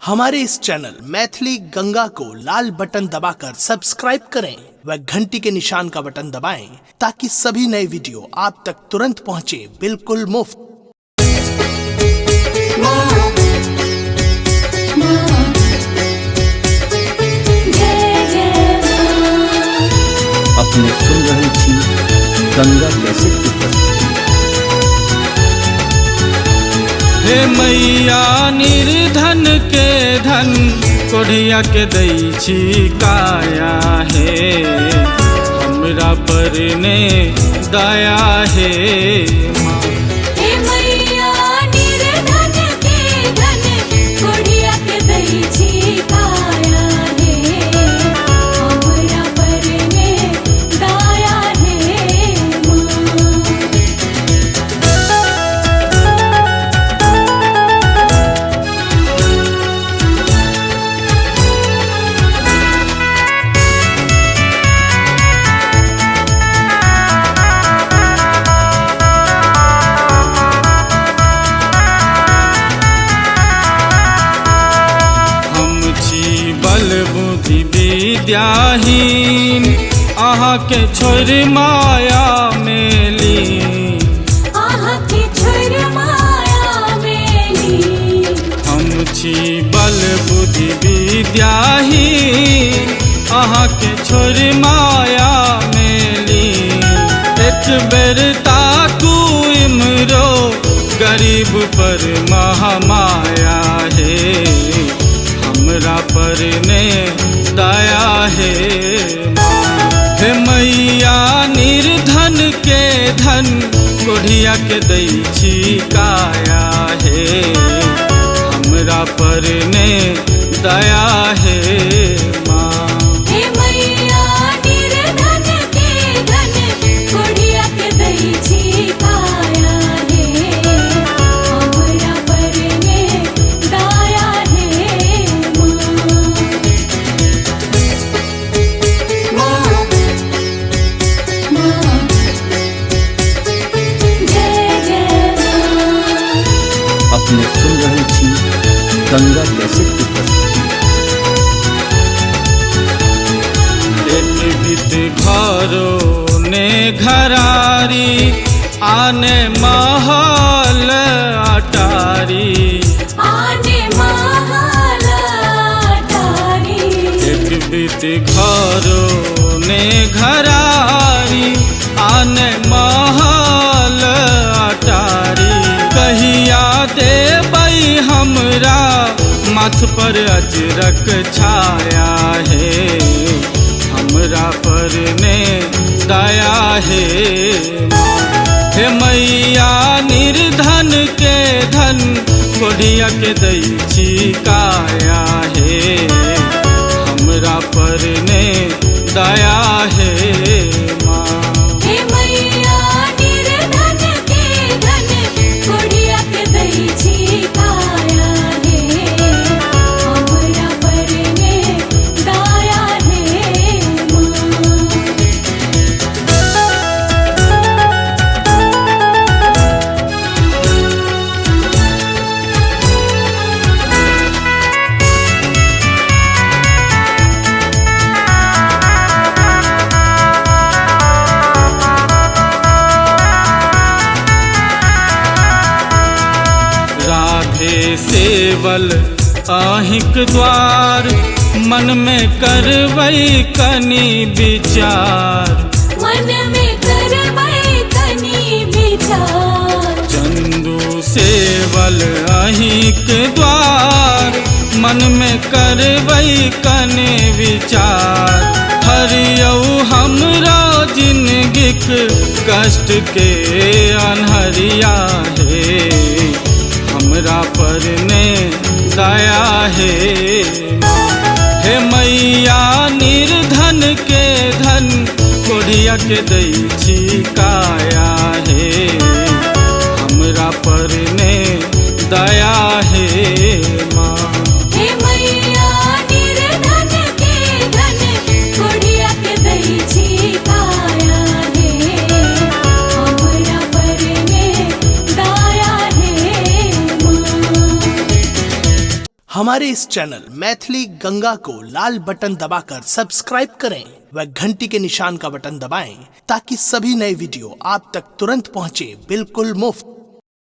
हमारे इस चैनल मैथिली गंगा को लाल बटन दबाकर सब्सक्राइब करें व घंटी के निशान का बटन दबाएं ताकि सभी नए वीडियो आप तक तुरंत पहुंचे बिल्कुल मुफ्त। अपने सुन रही थी गंगा कैसे की हे मैया निर्धन के धन कोढ़िया के दै छी काया हे हमरा पर ने दया हे माँ। हे मैया निर्धन के धन कोढ़िया के दै छी काया हे हमरा पर ने दया हे माँ। बल बुद्धि विद्याहीन अहाँ के छोड़ माया मेली अहाँ के छोड़ माया मेली। हम छी बल बुद्धि विद्याहीन अहाँ के छोड़ माया मेली। एक बेर ताकू इमरो गरीब पर महामाया है हमरा पर ने दया हे माँ। हे मैया निर्धन के धन कोढ़िया के दै छी काया हे हमरा पर ने दया हे माँ। हे मैया निर्धन के धन कोढ़िया के दै छी काया हे हमरा पर ने दया हे अपने सुन रही थी गंगा कैसे की बीत घरों ने घरारी आने महल अटारी आने महल अटारी। एक बीत घरों ने घरारी आने महल अटारी। कहिया देबै हमरा माथ पर अजरक छाया है हमरा पर ने दया हे माँ। हे मैया निर्धन के धन कोढ़िया के दै छी काया हे हमरा पर ने दया हे माँ। हे मैया निर्धन के धन कोढ़िया के दै छी काया हे हमरा पर ने दया हे माँ। राधे सेवल अहिक द्वार मन में करबै कनि विचार मन में करबै कनि विचार। चंदू सेवल अहिक द्वार मन में करबै कनि विचार। हरियौ हमरा जिंदगीक कष्ट के अन्हरिया हे हमरा पर ने दया हे माँ। हे मैया निर्धन के धन कोढ़िया के दै छी काया हे हमरा पर ने दया हे माँ। हे मैया निर्धन के धन कोढ़िया के दै छी काया हे हमरा पर ने दया हे माँ। हमारे इस चैनल मैथिली गंगा को लाल बटन दबाकर सब्सक्राइब करें व घंटी के निशान का बटन दबाएं ताकि सभी नए वीडियो आप तक तुरंत पहुंचे बिल्कुल मुफ्त।